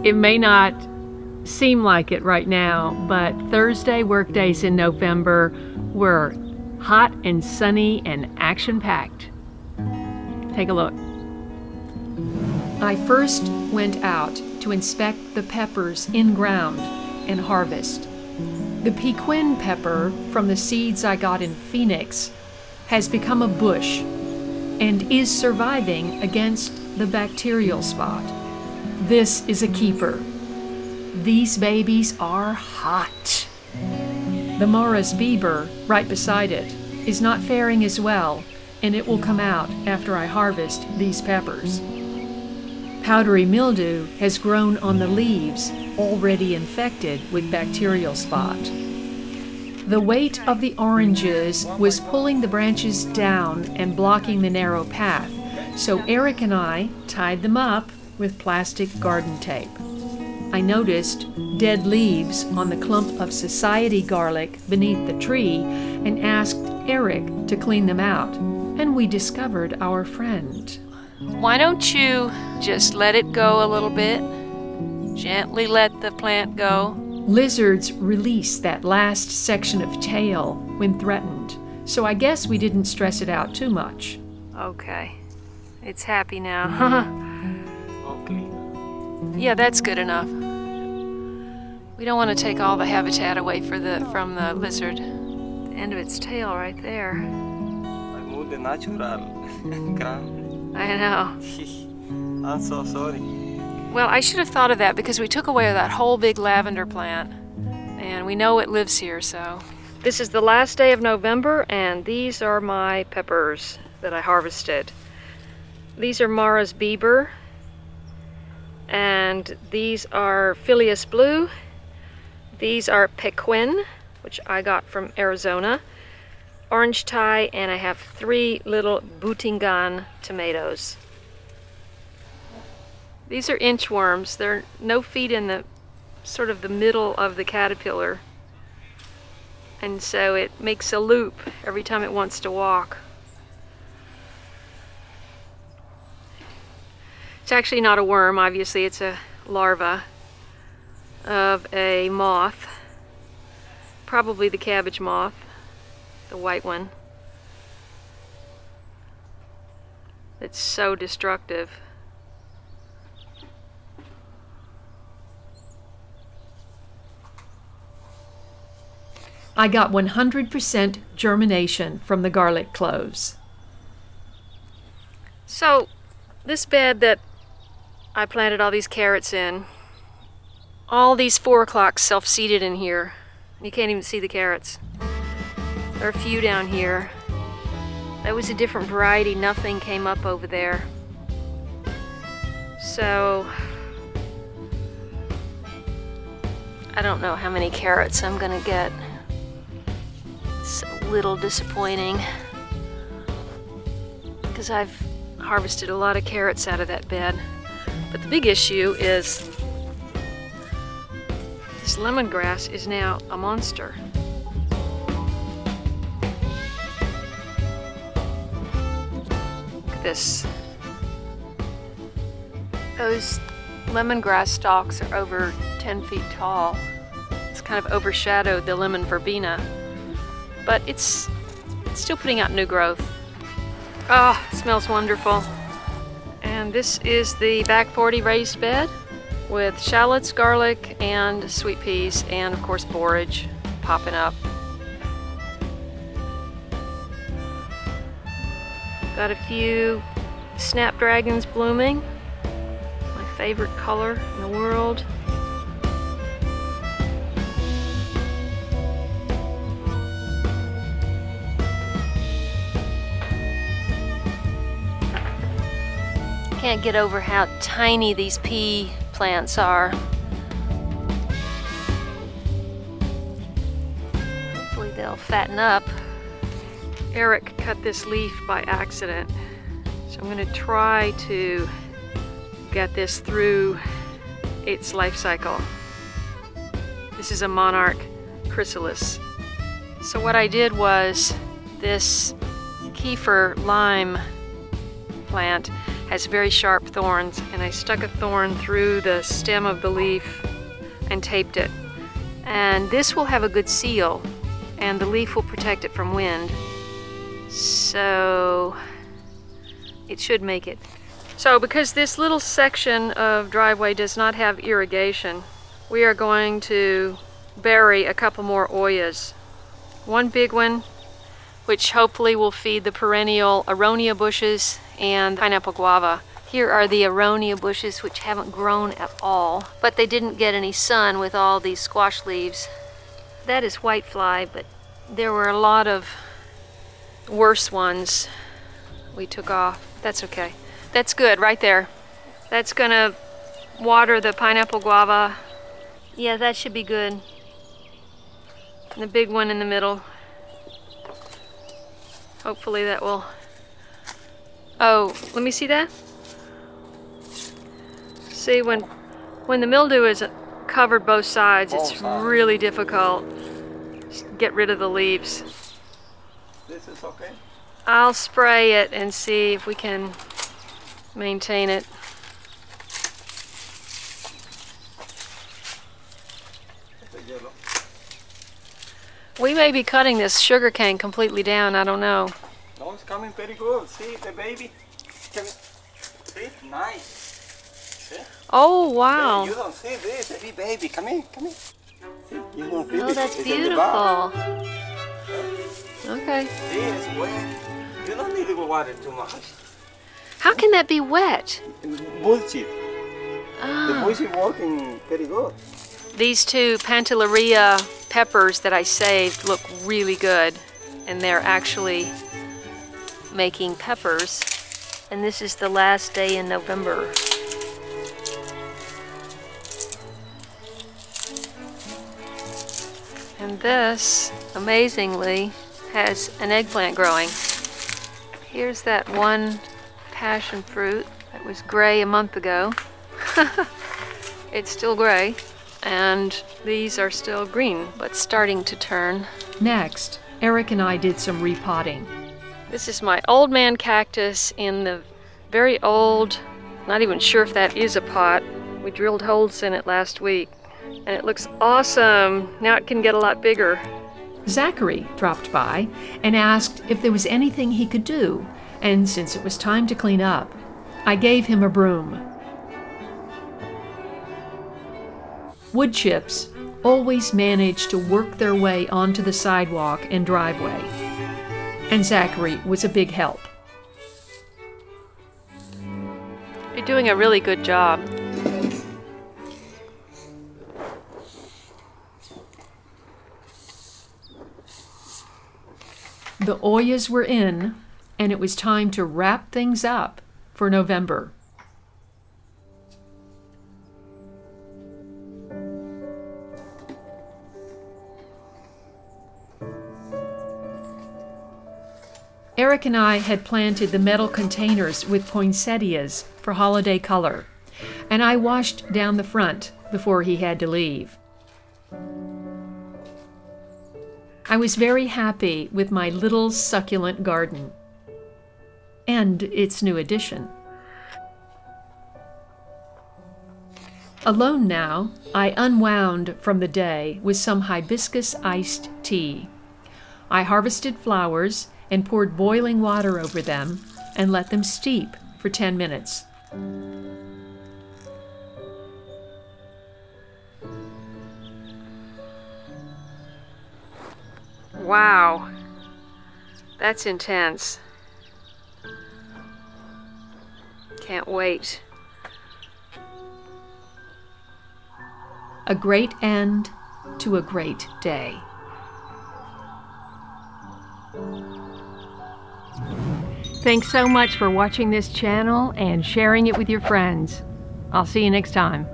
It may not seem like it right now, but Thursday workdays in November were hot and sunny and action-packed. Take a look. I first went out to inspect the peppers in ground and harvest. The PEQUIN pepper from the seeds I got in Phoenix has become a bush and is surviving against the bacterial spot. This is a keeper. These babies are hot. The Morris Bieber, right beside it, is not faring as well, and it will come out after I harvest these peppers. Powdery mildew has grown on the leaves, already infected with bacterial spot. The weight of the oranges was pulling the branches down and blocking the narrow path, so Eric and I tied them up with plastic garden tape. I noticed dead leaves on the clump of society garlic beneath the tree and asked Eric to clean them out, and we discovered our friend. Why don't you just let it go a little bit? Gently let the plant go. Lizards release that last section of tail when threatened, so I guess we didn't stress it out too much. Okay, it's happy now. Okay. Yeah, that's good enough. We don't want to take all the habitat away from the lizard. The end of its tail right there. I moved the natural. I know. I'm so sorry. Well, I should have thought of that because we took away that whole big lavender plant. And we know it lives here, so. This is the last day of November, and these are my peppers that I harvested. These are Morris Bieber, and these are Phileas Blue. These are PEQUIN, which I got from Arizona. Orange Thai, and I have 3 little Boutingan tomatoes. These are inchworms. There are no feet in the sort of the middle of the caterpillar, and so it makes a loop every time it wants to walk. It's actually not a worm, obviously it's a larva of a moth, probably the cabbage moth, the white one. It's so destructive. I got 100% germination from the garlic cloves. So, this bed that I planted all these carrots in, all these 4 o'clocks self-seeded in here. You can't even see the carrots. There are a few down here. That was a different variety. Nothing came up over there. So, I don't know how many carrots I'm gonna get. It's a little disappointing because I've harvested a lot of carrots out of that bed. But the big issue is this lemongrass is now a monster. Look at this. Those lemongrass stalks are over 10 feet tall. It's kind of overshadowed the lemon verbena, but it's still putting out new growth. Oh, it smells wonderful. And this is the back 40 raised bed with shallots, garlic, and sweet peas, and of course borage popping up. Got a few snapdragons blooming, my favorite color in the world. Can't get over how tiny these pea plants are. Hopefully they'll fatten up. Eric cut this leaf by accident, so I'm going to try to get this through its life cycle. This is a MONARCH chrysalis. So what I did was this Kefir lime plant has very sharp thorns, and I stuck a thorn through the stem of the leaf and taped it. And this will have a good seal, and the leaf will protect it from wind. So it should make it. So because this little section of driveway does not have irrigation, we are going to bury a couple more Oyas. One big one, which hopefully will feed the perennial aronia bushes and pineapple guava. Here are the aronia bushes, which haven't grown at all, but they didn't get any sun with all these squash leaves. That is whitefly, but there were a lot of worse ones we took off. That's okay. That's good right there. That's gonna water the pineapple guava. Yeah, that should be good. And the big one in the middle. Hopefully that will... Oh, let me see that. See, when the mildew is covered both sides, it's really difficult to get rid of the leaves. This is okay? I'll spray it and see if we can maintain it. We may be cutting this sugarcane completely down, I don't know. No, it's coming very good. See the baby? See? Nice. See? Oh, wow. Hey, you don't see this, every baby. Come in, come in. See? You don't see Oh, this. that's It's beautiful. Okay. See, it's wet. You don't need to water too much. How can that be wet? Bullshit. Ah. The bush is working very good. These two Pantelleria peppers that I saved look really good, and they're actually making peppers. And this is the last day in November. And this, amazingly, has an eggplant growing. Here's that one passion fruit that was gray a month ago. It's still gray. And these are still green, but starting to turn. Next, Eric and I did some repotting. This is my old man cactus in the very old, not even sure if that is a pot. We drilled holes in it last week, and it looks awesome. Now it can get a lot bigger. Zachary dropped by and asked if there was anything he could do, and since it was time to clean up, I gave him a broom. Wood chips always manage to work their way onto the sidewalk and driveway, and Zachary was a big help. You're doing a really good job. The Oyas were in, and it was time to wrap things up for November. Eric and I had planted the metal containers with poinsettias for holiday color, and I washed down the front before he had to leave. I was very happy with my little succulent garden and its new addition. Alone now, I unwound from the day with some hibiscus iced tea. I harvested flowers and poured boiling water over them and let them steep for 10 minutes. Wow, that's intense. Can't wait. A great end to a great day. Thanks so much for watching this channel and sharing it with your friends. I'll see you next time.